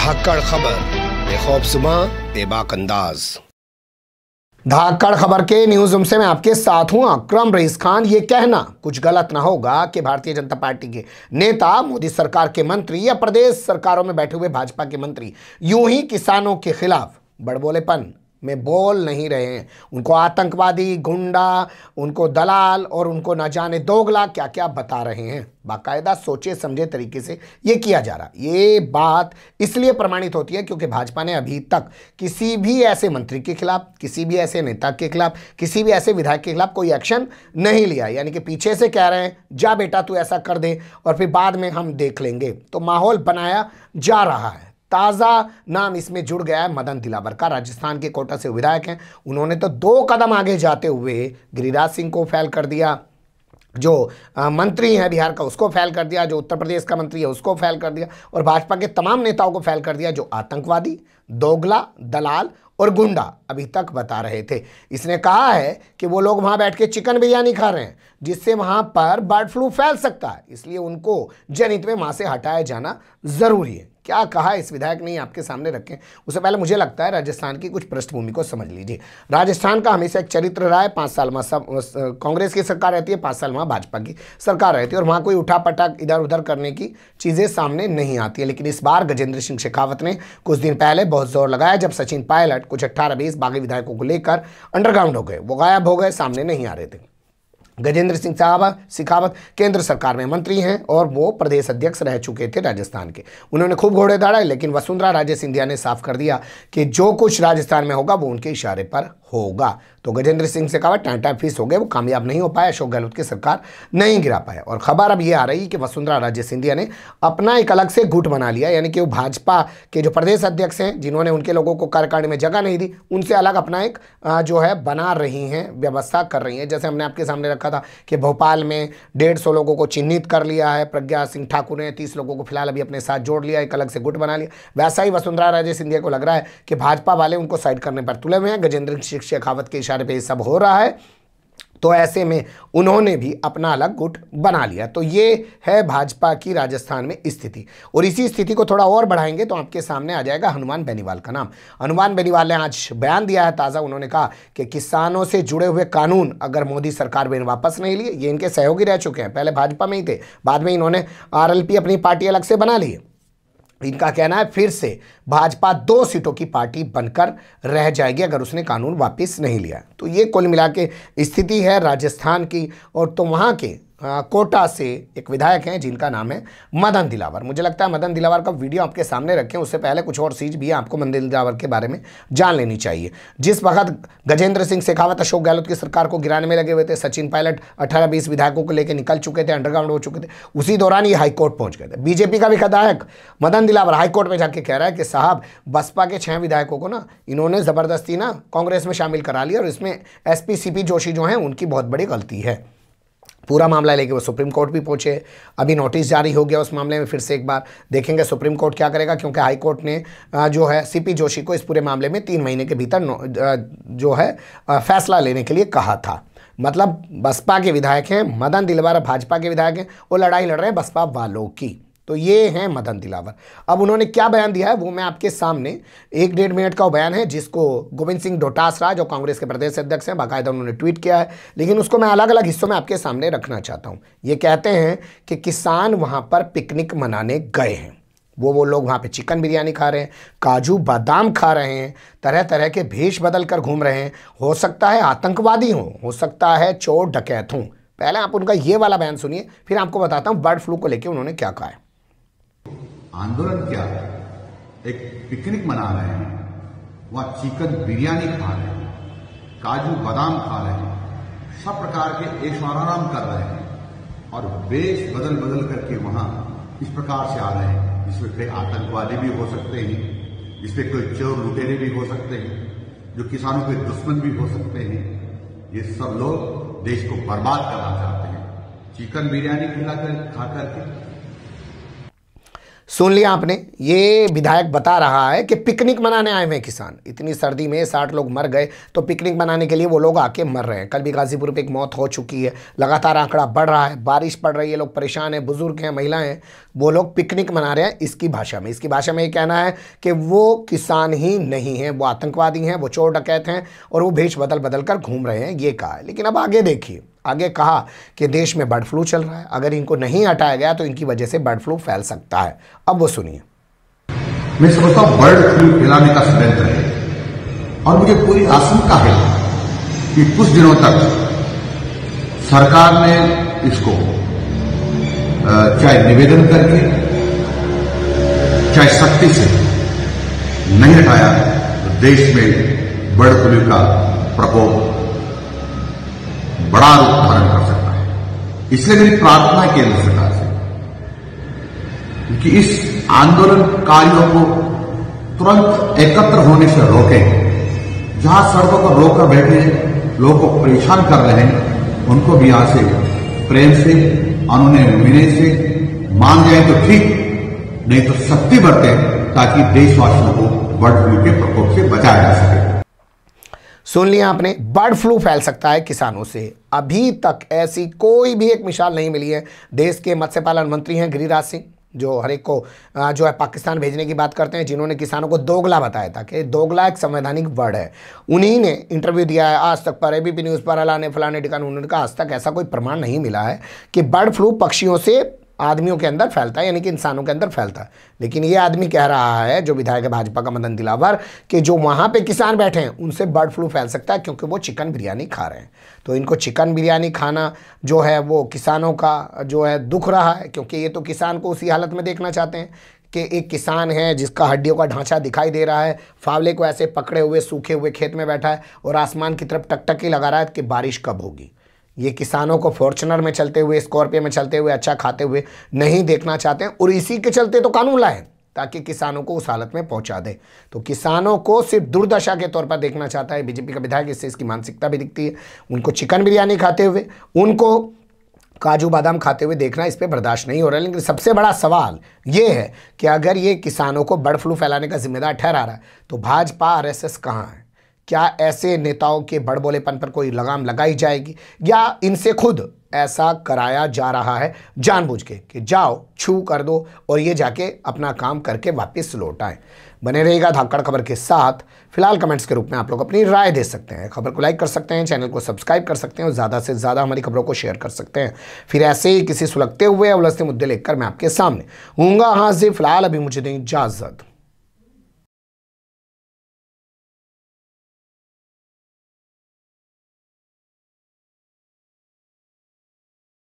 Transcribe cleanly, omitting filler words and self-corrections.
धाकड़ खबर, बेखौफजुमा बेबाक अंदाज। धाकड़ खबर के न्यूज रूम से मैं आपके साथ हूं अकरम रईस खान। ये कहना कुछ गलत ना होगा कि भारतीय जनता पार्टी के नेता, मोदी सरकार के मंत्री या प्रदेश सरकारों में बैठे हुए भाजपा के मंत्री यूं ही किसानों के खिलाफ बड़बोलेपन में बोल नहीं रहे हैं। उनको आतंकवादी, गुंडा, उनको दलाल और उनको न जाने दोगला क्या क्या बता रहे हैं। बाकायदा सोचे समझे तरीके से ये किया जा रहा। ये बात इसलिए प्रमाणित होती है क्योंकि भाजपा ने अभी तक किसी भी ऐसे मंत्री के खिलाफ, किसी भी ऐसे नेता के खिलाफ, किसी भी ऐसे विधायक के खिलाफ कोई एक्शन नहीं लिया। यानी कि पीछे से कह रहे हैं जा बेटा तू ऐसा कर दे और फिर बाद में हम देख लेंगे। तो माहौल बनाया जा रहा है। ताज़ा नाम इसमें जुड़ गया है मदन दिलावर का। राजस्थान के कोटा से विधायक हैं। उन्होंने तो 2 कदम आगे जाते हुए गिरिराज सिंह को फेल कर दिया, जो मंत्री है बिहार का उसको फेल कर दिया, जो उत्तर प्रदेश का मंत्री है उसको फेल कर दिया और भाजपा के तमाम नेताओं को फेल कर दिया जो आतंकवादी, दोगला, दलाल और गुंडा अभी तक बता रहे थे। इसने कहा है कि वो लोग वहां बैठ के चिकन बिरयानी खा रहे हैं जिससे वहां पर बर्ड फ्लू फैल सकता है, इसलिए उनको जनहित में वहां से हटाया जाना जरूरी है। क्या कहा इस विधायक ने आपके सामने रखें। उससे पहले मुझे लगता है राजस्थान की कुछ पृष्ठभूमि को समझ लीजिए। राजस्थान का हमेशा एक चरित्र रहा है, 5 साल में कांग्रेस की सरकार रहती है, 5 साल में भाजपा की सरकार रहती है और वहाँ कोई उठापटक इधर उधर करने की चीज़ें सामने नहीं आती है। लेकिन इस बार गजेंद्र सिंह शेखावत ने कुछ दिन पहले बहुत जोर लगाया जब सचिन पायलट कुछ 18-20 बागी विधायकों को लेकर अंडरग्राउंड हो गए। वो गायब हो गए, सामने नहीं आ रहे थे। गजेंद्र सिंह शेखावत केंद्र सरकार में मंत्री हैं और वो प्रदेश अध्यक्ष रह चुके थे राजस्थान के। उन्होंने खूब घोड़े दौड़ाए, लेकिन वसुंधरा राजे सिंधिया ने साफ कर दिया कि जो कुछ राजस्थान में होगा वो उनके इशारे पर होगा। तो गजेंद्र सिंह शेखावत टाटा फीस हो गए, वो कामयाब नहीं हो पाया, अशोक गहलोत की सरकार नहीं गिरा पाया। और खबर अब ये आ रही कि वसुंधरा राजे सिंधिया ने अपना एक अलग से गुट बना लिया। यानी कि वो भाजपा के जो प्रदेश अध्यक्ष हैं, जिन्होंने उनके लोगों को कार्यकारिणी में जगह नहीं दी, उनसे अलग अपना एक जो है बना रही हैं, व्यवस्था कर रही हैं। जैसे हमने आपके सामने रखा था कि भोपाल में 150 लोगों को चिन्हित कर लिया है प्रज्ञा सिंह ठाकुर ने, 30 लोगों को फिलहाल अभी अपने साथ जोड़ लिया, एक अलग से गुट बना लिया। वैसा ही वसुंधरा राजे सिंधिया को लग रहा है कि भाजपा वाले उनको साइड करने पर तुले हुए हैं। गजेंद्र सिंह शेखावत के इशारे पे ये सब हो रहा है, तो ऐसे में उन्होंने भी अपना अलग गुट बना लिया। तो ये है भाजपा की राजस्थान में स्थिति। और इसी स्थिति को थोड़ा और बढ़ाएंगे तो आपके सामने आ जाएगा हनुमान बेनीवाल का नाम। हनुमान बेनीवाल ने आज बयान दिया है ताज़ा। उन्होंने कहा कि किसानों से जुड़े हुए कानून अगर मोदी सरकार ने वापस नहीं लिए, ये इनके सहयोगी रह चुके हैं, पहले भाजपा में ही थे, बाद में इन्होंने RLP अपनी पार्टी अलग से बना ली है। इनका कहना है फिर से भाजपा 2 सीटों की पार्टी बनकर रह जाएगी अगर उसने कानून वापस नहीं लिया। तो ये कुल मिला के स्थिति है राजस्थान की। और तो वहाँ के कोटा से एक विधायक हैं जिनका नाम है मदन दिलावर। मुझे लगता है मदन दिलावर का वीडियो आपके सामने रखें, उससे पहले कुछ और चीज़ भी आपको मदन दिलावर के बारे में जान लेनी चाहिए। जिस वक्त गजेंद्र सिंह शेखावत अशोक गहलोत की सरकार को गिराने में लगे हुए थे, सचिन पायलट 18-20 विधायकों को लेकर निकल चुके थे, अंडरग्राउंड हो चुके थे, उसी दौरान ये हाईकोर्ट पहुंच गए थे। बीजेपी का भी विधायक मदन दिलावर हाईकोर्ट में जाके कह रहा है कि साहब बसपा के 6 विधायकों को ना इन्होंने ज़बरदस्ती ना कांग्रेस में शामिल करा लिया और इसमें SP CP जोशी जो हैं उनकी बहुत बड़ी गलती है। पूरा मामला लेके वो सुप्रीम कोर्ट भी पहुंचे। अभी नोटिस जारी हो गया उस मामले में। फिर से एक बार देखेंगे सुप्रीम कोर्ट क्या करेगा, क्योंकि हाई कोर्ट ने जो है CP जोशी को इस पूरे मामले में 3 महीने के भीतर जो है फैसला लेने के लिए कहा था। मतलब बसपा के विधायक हैं, मदन दिलावर भाजपा के विधायक हैं, वो लड़ाई लड़ रहे हैं बसपा वालों की। तो ये हैं मदन दिलावर। अब उन्होंने क्या बयान दिया है वो मैं आपके सामने 1-1.5 मिनट का बयान है, जिसको गोविंद सिंह डोटासरा जो कांग्रेस के प्रदेश अध्यक्ष हैं बाकायदा उन्होंने ट्वीट किया है, लेकिन उसको मैं अलग अलग हिस्सों में आपके सामने रखना चाहता हूँ। ये कहते हैं कि किसान वहाँ पर पिकनिक मनाने गए हैं, वो लोग वहाँ पे चिकन बिरयानी खा रहे हैं, काजू बादाम खा रहे हैं, तरह तरह के भेष बदल कर घूम रहे हैं। हो सकता है आतंकवादी हो सकता है चोर डकैत हों। पहले आप उनका ये वाला बयान सुनिए, फिर आपको बताता हूँ बर्ड फ्लू को लेकर उन्होंने क्या कहा है। आंदोलन क्या है, एक पिकनिक मना रहे हैं, वहां चिकन बिरयानी खा रहे हैं, काजू बादाम खा रहे हैं, सब प्रकार के ऐशोआराम कर रहे हैं और वेश बदल बदल करके वहां इस प्रकार से आ रहे हैं, जिसमें कोई आतंकवादी भी हो सकते हैं, जिसमें कोई चोर लुटेरे भी हो सकते हैं, जो किसानों के दुश्मन भी हो सकते हैं। ये सब लोग देश को बर्बाद करना चाहते हैं चिकन बिरयानी खिलाकर खा करके। सुन लिया आपने, ये विधायक बता रहा है कि पिकनिक मनाने आए हुए किसान। इतनी सर्दी में 60 लोग मर गए तो पिकनिक मनाने के लिए वो लोग आके मर रहे हैं। कल भी गाजीपुर पे एक मौत हो चुकी है, लगातार आंकड़ा बढ़ रहा है, बारिश पड़ रही है, लोग परेशान हैं, बुजुर्ग हैं, महिलाएं हैं, वो लोग पिकनिक मना रहे हैं इसकी भाषा में। इसकी भाषा में ये कहना है कि वो किसान ही नहीं है, वो आतंकवादी हैं, वो चोर डकैत हैं और वो भेष बदल बदल कर घूम रहे हैं, ये कहा है। लेकिन अब आगे देखिए, आगे कहा कि देश में बर्ड फ्लू चल रहा है, अगर इनको नहीं हटाया गया तो इनकी वजह से बर्ड फ्लू फैल सकता है। अब वो सुनिए। मैं समझता हूं बर्ड फ्लू फैलाने का षड्यंत्र है और मुझे पूरी आशंका है कि कुछ दिनों तक सरकार ने इसको चाहे निवेदन करके चाहे सख्ती से नहीं हटाया तो देश में बर्ड फ्लू का प्रकोप बड़ा रूप धारण कर सकता है। इसलिए मेरी प्रार्थना है केंद्र सरकार से कि इस आंदोलनकारियों को तुरंत एकत्र होने से रोकें। जहां सड़कों पर रोकर बैठे हैं, लोगों को परेशान कर रहे हैं, उनको भी यहां से प्रेम से, अनुनय विनय से मान जाए तो ठीक, नहीं तो सख्ती बरतें ताकि देशवासियों को बर्ड फ्लू के प्रकोप से बचाया जा सके। सुन लिया आपने, बर्ड फ्लू फैल सकता है किसानों से। अभी तक ऐसी कोई भी एक मिसाल नहीं मिली है। देश के मत्स्य पालन मंत्री हैं गिरिराज सिंह, जो हर एक को जो है पाकिस्तान भेजने की बात करते हैं, जिन्होंने किसानों को दोगला बताया था कि दोगला एक संवैधानिक वर्ड है। उन्हीं ने इंटरव्यू दिया है आज तक पर, एबीपी न्यूज़ पर, अलाने फलाने ठिकाने। उन्होंने कहा आज तक ऐसा कोई प्रमाण नहीं मिला है कि बर्ड फ्लू पक्षियों से आदमियों के अंदर फैलता है, यानी कि इंसानों के अंदर फैलता है। लेकिन ये आदमी कह रहा है, जो विधायक है भाजपा का मदन दिलावर, कि जो वहाँ पे किसान बैठे हैं उनसे बर्ड फ्लू फैल सकता है क्योंकि वो चिकन बिरयानी खा रहे हैं। तो इनको चिकन बिरयानी खाना जो है वो किसानों का जो है दुख रहा है, क्योंकि ये तो किसान को उसी हालत में देखना चाहते हैं कि एक किसान है जिसका हड्डियों का ढांचा दिखाई दे रहा है, फावले को ऐसे पकड़े हुए सूखे हुए खेत में बैठा है और आसमान की तरफ टकटकी लगा रहा है कि बारिश कब होगी। ये किसानों को फॉर्च्यूनर में चलते हुए, स्कॉर्पियो में चलते हुए, अच्छा खाते हुए नहीं देखना चाहते हैं और इसी के चलते तो कानून लाए ताकि किसानों को उस हालत में पहुंचा दे। तो किसानों को सिर्फ दुर्दशा के तौर पर देखना चाहता है बीजेपी का विधायक। इससे इसकी मानसिकता भी दिखती है। उनको चिकन बिरयानी खाते हुए, उनको काजू बादाम खाते हुए देखना इस पर बर्दाश्त नहीं हो रहा है। लेकिन सबसे बड़ा सवाल ये है कि अगर ये किसानों को बर्ड फ्लू फैलाने का जिम्मेदार ठहरा रहा है तो भाजपा आरएसएस कहाँ है? क्या ऐसे नेताओं के बड़बोलेपन पर कोई लगाम लगाई जाएगी या इनसे खुद ऐसा कराया जा रहा है जानबूझ के कि जाओ छू कर दो और ये जाके अपना काम करके वापस लौट आए? बने रहेगा धाकड़ खबर के साथ। फिलहाल कमेंट्स के रूप में आप लोग अपनी राय दे सकते हैं, खबर को लाइक कर सकते हैं, चैनल को सब्सक्राइब कर सकते हैं और ज़्यादा से ज़्यादा हमारी खबरों को शेयर कर सकते हैं। फिर ऐसे ही किसी सुलगते हुए या उलझते मुद्दे लेकर मैं आपके सामने हूँगा हाजिर। फिलहाल अभी मुझे दें इजाज़त।